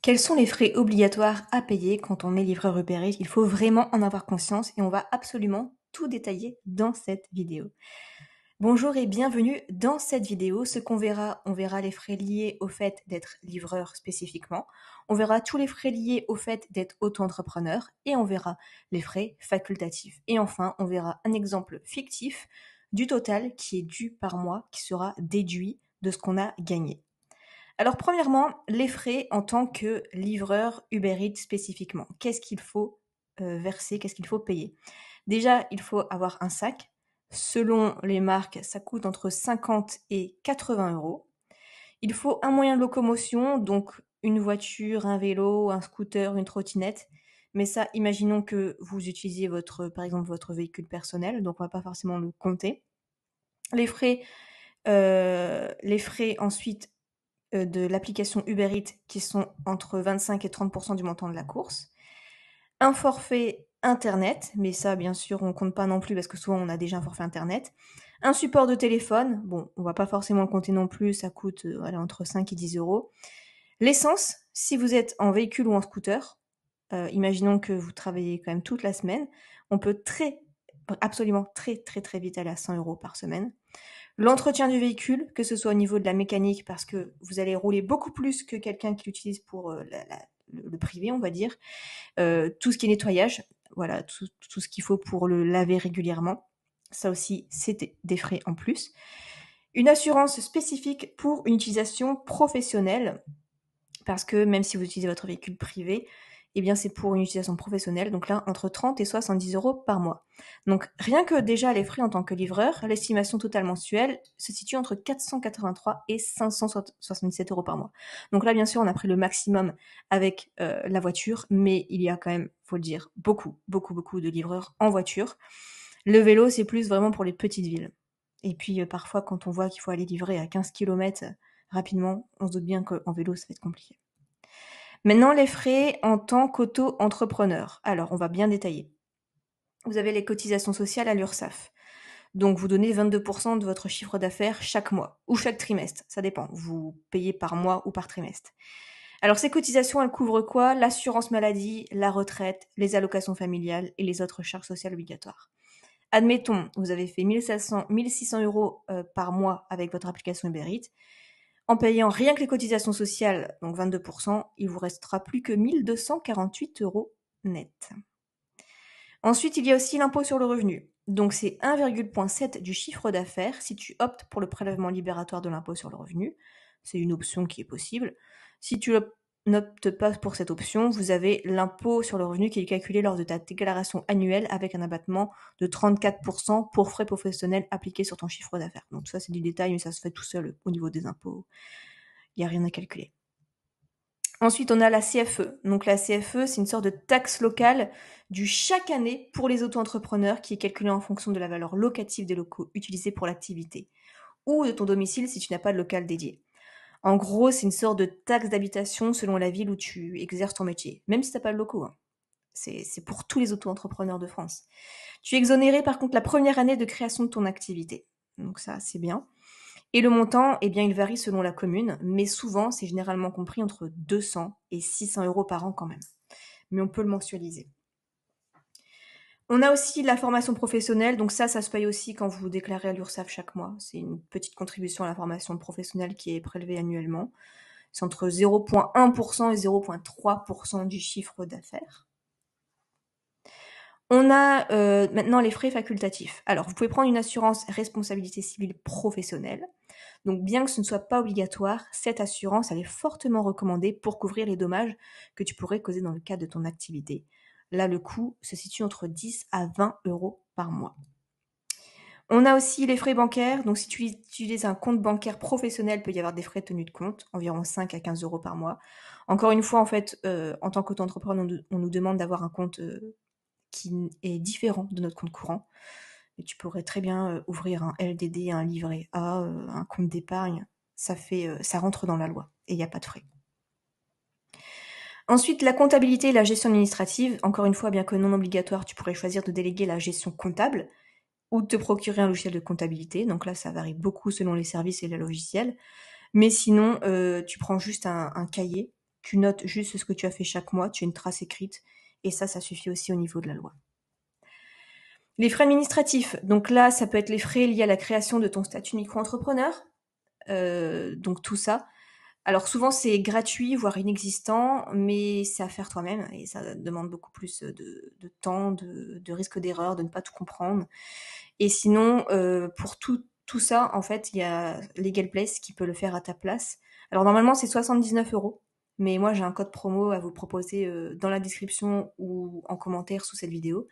Quels sont les frais obligatoires à payer quand on est livreur Uber Eats? Il faut vraiment en avoir conscience et on va absolument tout détailler dans cette vidéo. Bonjour et bienvenue dans cette vidéo. Ce qu'on verra, on verra les frais liés au fait d'être livreur spécifiquement. On verra tous les frais liés au fait d'être auto-entrepreneur et on verra les frais facultatifs. Et enfin, on verra un exemple fictif du total qui est dû par mois, qui sera déduit de ce qu'on a gagné. Alors premièrement, les frais en tant que livreur Uber Eats spécifiquement. Qu'est-ce qu'il faut verser? Qu'est-ce qu'il faut payer? Déjà, il faut avoir un sac. Selon les marques, ça coûte entre 50 et 80 euros. Il faut un moyen de locomotion, donc une voiture, un vélo, un scooter, une trottinette. Mais ça, imaginons que vous utilisiez par exemple, votre véhicule personnel, donc on va pas forcément le compter. Les frais ensuite de l'application Uber Eats qui sont entre 25 et 30% du montant de la course. Un forfait internet, mais ça bien sûr on compte pas non plus parce que souvent on a déjà un forfait internet. Un support de téléphone, bon on va pas forcément le compter non plus, ça coûte voilà, entre 5 et 10 euros. L'essence, si vous êtes en véhicule ou en scooter, imaginons que vous travaillez quand même toute la semaine, on peut absolument très vite aller à 100 euros par semaine. L'entretien du véhicule, que ce soit au niveau de la mécanique, parce que vous allez rouler beaucoup plus que quelqu'un qui l'utilise pour le privé, on va dire. Tout ce qui est nettoyage, voilà, tout ce qu'il faut pour le laver régulièrement. Ça aussi, c'est des frais en plus. Une assurance spécifique pour une utilisation professionnelle, parce que même si vous utilisez votre véhicule privé, eh bien c'est pour une utilisation professionnelle, donc là entre 30 et 70 euros par mois. Donc rien que déjà les frais en tant que livreur, l'estimation totale mensuelle se situe entre 483 et 577 euros par mois. Donc là bien sûr on a pris le maximum avec la voiture, mais il y a quand même, faut le dire, beaucoup de livreurs en voiture. Le vélo c'est plus vraiment pour les petites villes. Et puis parfois quand on voit qu'il faut aller livrer à 15 km rapidement, on se doute bien qu'en vélo ça va être compliqué. Maintenant, les frais en tant qu'auto-entrepreneur. Alors, on va bien détailler. Vous avez les cotisations sociales à l'URSSAF. Donc, vous donnez 22% de votre chiffre d'affaires chaque mois ou chaque trimestre. Ça dépend. Vous payez par mois ou par trimestre. Alors, ces cotisations, elles couvrent quoi? L'assurance maladie, la retraite, les allocations familiales et les autres charges sociales obligatoires. Admettons, vous avez fait 1600 euros par mois avec votre application Uber Eats. En payant rien que les cotisations sociales, donc 22%, il vous restera plus que 1248 euros net. Ensuite, il y a aussi l'impôt sur le revenu. Donc c'est 1,7 du chiffre d'affaires si tu optes pour le prélèvement libératoire de l'impôt sur le revenu. C'est une option qui est possible. Si tu n'optes pas pour cette option, vous avez l'impôt sur le revenu qui est calculé lors de ta déclaration annuelle avec un abattement de 34% pour frais professionnels appliqués sur ton chiffre d'affaires. Donc tout ça c'est du détail, mais ça se fait tout seul au niveau des impôts. Il n'y a rien à calculer. Ensuite, on a la CFE. Donc la CFE, c'est une sorte de taxe locale due chaque année pour les auto-entrepreneurs qui est calculée en fonction de la valeur locative des locaux utilisés pour l'activité ou de ton domicile si tu n'as pas de local dédié. En gros, c'est une sorte de taxe d'habitation selon la ville où tu exerces ton métier, même si tu n'as pas de locaux. Hein. C'est pour tous les auto-entrepreneurs de France. Tu es exonéré par contre la première année de création de ton activité. Donc ça, c'est bien. Et le montant, eh bien, il varie selon la commune, mais souvent, c'est généralement compris entre 200 et 600 euros par an quand même. Mais on peut le mensualiser. On a aussi la formation professionnelle, donc ça se paye aussi quand vous déclarez à l'URSSAF chaque mois. C'est une petite contribution à la formation professionnelle qui est prélevée annuellement. C'est entre 0,1% et 0,3% du chiffre d'affaires. On a maintenant les frais facultatifs. Alors, vous pouvez prendre une assurance responsabilité civile professionnelle. Donc, bien que ce ne soit pas obligatoire, cette assurance, elle est fortement recommandée pour couvrir les dommages que tu pourrais causer dans le cadre de ton activité. Là, le coût se situe entre 10 à 20 euros par mois. On a aussi les frais bancaires. Donc, si tu utilises un compte bancaire professionnel, il peut y avoir des frais de tenue de compte, environ 5 à 15 euros par mois. Encore une fois, en fait, en tant qu'auto-entrepreneur, on nous demande d'avoir un compte qui est différent de notre compte courant. Et tu pourrais très bien ouvrir un LDD, un livret A, un compte d'épargne. Ça rentre dans la loi et il n'y a pas de frais. Ensuite, la comptabilité et la gestion administrative. Encore une fois, bien que non obligatoire, tu pourrais choisir de déléguer la gestion comptable ou de te procurer un logiciel de comptabilité. Donc là, ça varie beaucoup selon les services et les logiciels. Mais sinon, tu prends juste un cahier tu notes juste ce que tu as fait chaque mois, tu as une trace écrite, et ça suffit aussi au niveau de la loi. Les frais administratifs, donc là, ça peut être les frais liés à la création de ton statut micro-entrepreneur, donc tout ça. Alors souvent c'est gratuit, voire inexistant, mais c'est à faire toi-même et ça demande beaucoup plus de temps, de risque d'erreur, de ne pas tout comprendre. Et sinon, pour tout ça, en fait, il y a Legal Place qui peut le faire à ta place. Alors normalement c'est 79 €, mais moi j'ai un code promo à vous proposer dans la description ou en commentaire sous cette vidéo.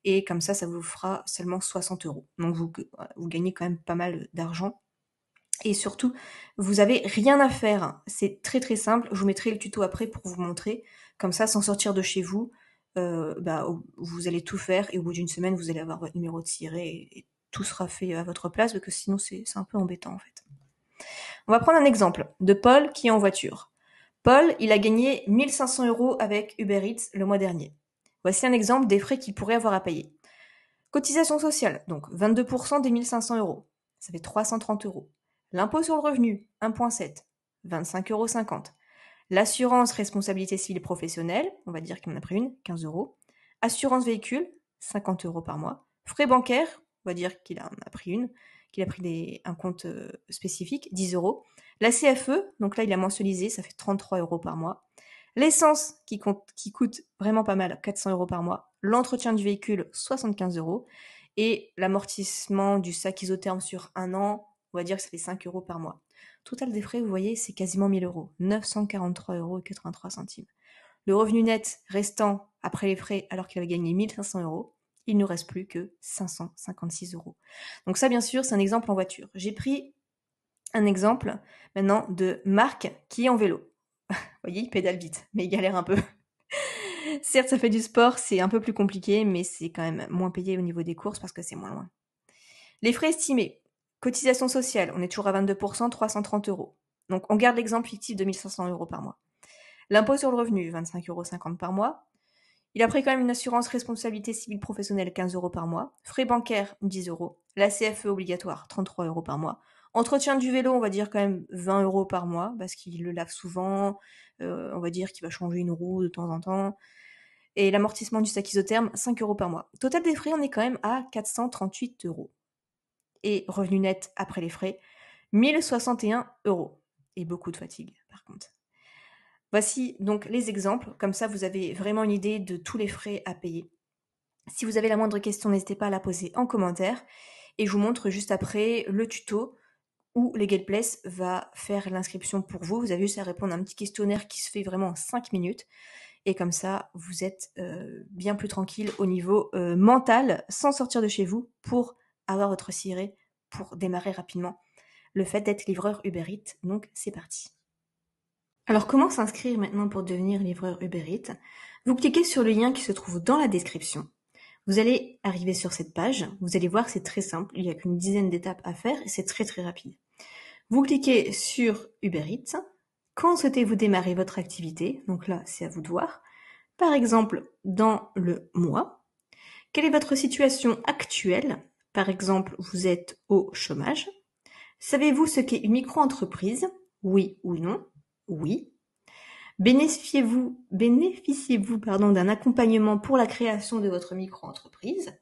Et comme ça vous fera seulement 60 €. Donc vous gagnez quand même pas mal d'argent. Et surtout, vous avez rien à faire. C'est très très simple. Je vous mettrai le tuto après pour vous montrer. Comme ça, sans sortir de chez vous, vous allez tout faire et au bout d'une semaine, vous allez avoir votre numéro de siret et tout sera fait à votre place parce que sinon c'est un peu embêtant en fait. On va prendre un exemple de Paul qui est en voiture. Paul, il a gagné 1500 € avec Uber Eats le mois dernier. Voici un exemple des frais qu'il pourrait avoir à payer. Cotisation sociale, donc 22% des 1500 €. Ça fait 330 €. L'impôt sur le revenu, 1,7, 25,50 €. L'assurance responsabilité civile professionnelle, on va dire qu'il en a pris une, 15 €. Assurance véhicule, 50 € par mois. Frais bancaires, on va dire qu'il en a pris une, qu'il a pris un compte spécifique, 10 €. La CFE, donc là il a mensualisé, ça fait 33 € par mois. L'essence qui coûte vraiment pas mal, 400 € par mois. L'entretien du véhicule, 75 €. Et l'amortissement du sac isotherme sur un an, on va dire que ça fait 5 € par mois. Total des frais, vous voyez, c'est quasiment 1000 €, 943,83 €. Le revenu net restant après les frais, alors qu'il avait gagné 1500 €, il ne reste plus que 556 €. Donc ça, bien sûr, c'est un exemple en voiture. J'ai pris un exemple maintenant de Marc qui est en vélo. Vous voyez, il pédale vite, mais il galère un peu. Certes, ça fait du sport, c'est un peu plus compliqué, mais c'est quand même moins payé au niveau des courses parce que c'est moins loin. Les frais estimés. Cotisation sociale, on est toujours à 22%, 330 €. Donc on garde l'exemple fictif de 1500 € par mois. L'impôt sur le revenu, 25,50 € par mois. Il a pris quand même une assurance responsabilité civile professionnelle, 15 € par mois. Frais bancaires, 10 €. La CFE obligatoire, 33 € par mois. Entretien du vélo, on va dire quand même 20 € par mois, parce qu'il le lave souvent. On va dire qu'il va changer une roue de temps en temps. Et l'amortissement du sac isotherme, 5 € par mois. Total des frais, on est quand même à 438 €. Et revenu net après les frais, 1061 €. Et beaucoup de fatigue, par contre. Voici donc les exemples, comme ça vous avez vraiment une idée de tous les frais à payer. Si vous avez la moindre question, n'hésitez pas à la poser en commentaire. Et je vous montre juste après le tuto où Legal Place va faire l'inscription pour vous. Vous avez juste à répondre à un petit questionnaire qui se fait vraiment en 5 minutes. Et comme ça, vous êtes bien plus tranquille au niveau mental, sans sortir de chez vous, pour avoir votre siret, pour démarrer rapidement le fait d'être livreur Uber Eats. Donc c'est parti. Alors comment s'inscrire maintenant pour devenir livreur Uber Eats? Vous cliquez sur le lien qui se trouve dans la description. Vous allez arriver sur cette page, vous allez voir c'est très simple, il n'y a qu'une dizaine d'étapes à faire et c'est très très rapide. Vous cliquez sur Uber Eats. Quand souhaitez-vous démarrer votre activité? Donc là, c'est à vous de voir. Par exemple, dans le mois. Quelle est votre situation actuelle? Par exemple, vous êtes au chômage. Savez-vous ce qu'est une micro-entreprise? Oui ou non? Oui. Bénéficiez-vous d'un accompagnement pour la création de votre micro-entreprise?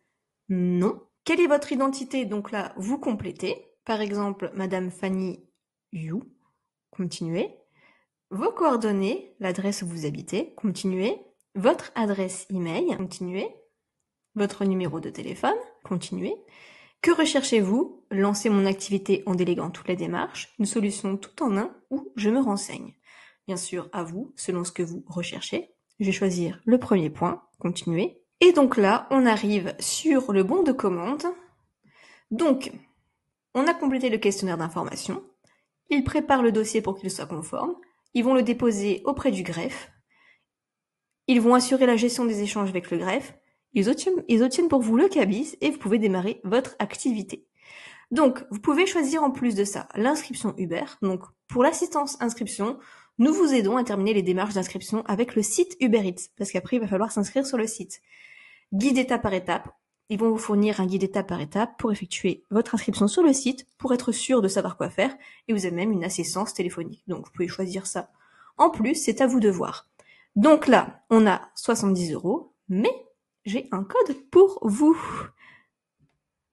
Non. Quelle est votre identité? Donc là, vous complétez. Par exemple, Madame Fanny You. Continuez. Vos coordonnées, l'adresse où vous habitez. Continuez. Votre adresse email. Continuez. Votre numéro de téléphone. Continuez. Que recherchez-vous? Lancer mon activité en déléguant toutes les démarches. Une solution tout en un ou je me renseigne. Bien sûr, à vous, selon ce que vous recherchez. Je vais choisir le premier point. Continuez. Et donc là, on arrive sur le bon de commande. Donc, on a complété le questionnaire d'information. Ils préparent le dossier pour qu'il soit conforme. Ils vont le déposer auprès du greffe. Ils vont assurer la gestion des échanges avec le greffe. Ils obtiennent pour vous le cabis et vous pouvez démarrer votre activité. Donc, vous pouvez choisir en plus de ça l'inscription Uber. Donc, pour l'assistance inscription, nous vous aidons à terminer les démarches d'inscription avec le site Uber Eats, parce qu'après, il va falloir s'inscrire sur le site. Guide étape par étape. Ils vont vous fournir un guide étape par étape pour effectuer votre inscription sur le site, pour être sûr de savoir quoi faire, et vous avez même une assistance téléphonique. Donc, vous pouvez choisir ça En plus, c'est à vous de voir. Donc là, on a 70 €, mais j'ai un code pour vous.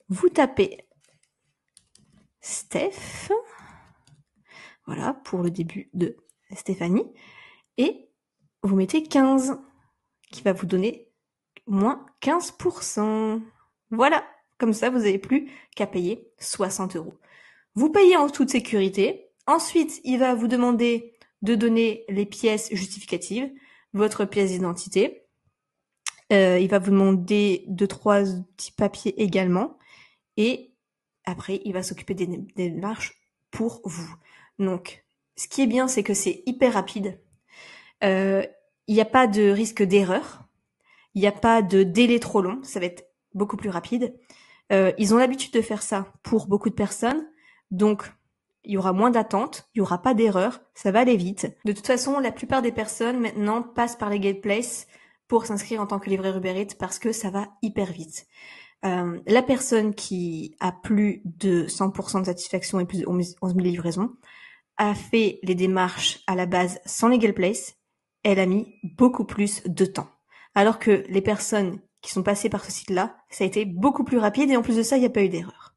Vous tapez Steph, voilà, pour le début de Stéphanie, et vous mettez 15, qui va vous donner moins 15%. Voilà, comme ça, vous n'avez plus qu'à payer 60 €. Vous payez en toute sécurité. Ensuite, il va vous demander de donner les pièces justificatives, votre pièce d'identité. Il va vous demander 2-3 petits papiers également. Et après, il va s'occuper des démarches pour vous. Donc, ce qui est bien, c'est que c'est hyper rapide. Il n'y a pas de risque d'erreur. Il n'y a pas de délai trop long. Ça va être beaucoup plus rapide. Ils ont l'habitude de faire ça pour beaucoup de personnes. Donc, il y aura moins d'attente, il y aura pas d'erreur, ça va aller vite. De toute façon, la plupart des personnes maintenant passent par les Gateplace pour s'inscrire en tant que livreur Uber Eats parce que ça va hyper vite. La personne qui a plus de 100% de satisfaction et plus de 11 000 livraisons a fait les démarches à la base sans les Gateplace. Elle a mis beaucoup plus de temps. Alors que les personnes qui sont passées par ce site-là, ça a été beaucoup plus rapide et en plus de ça, il n'y a pas eu d'erreur.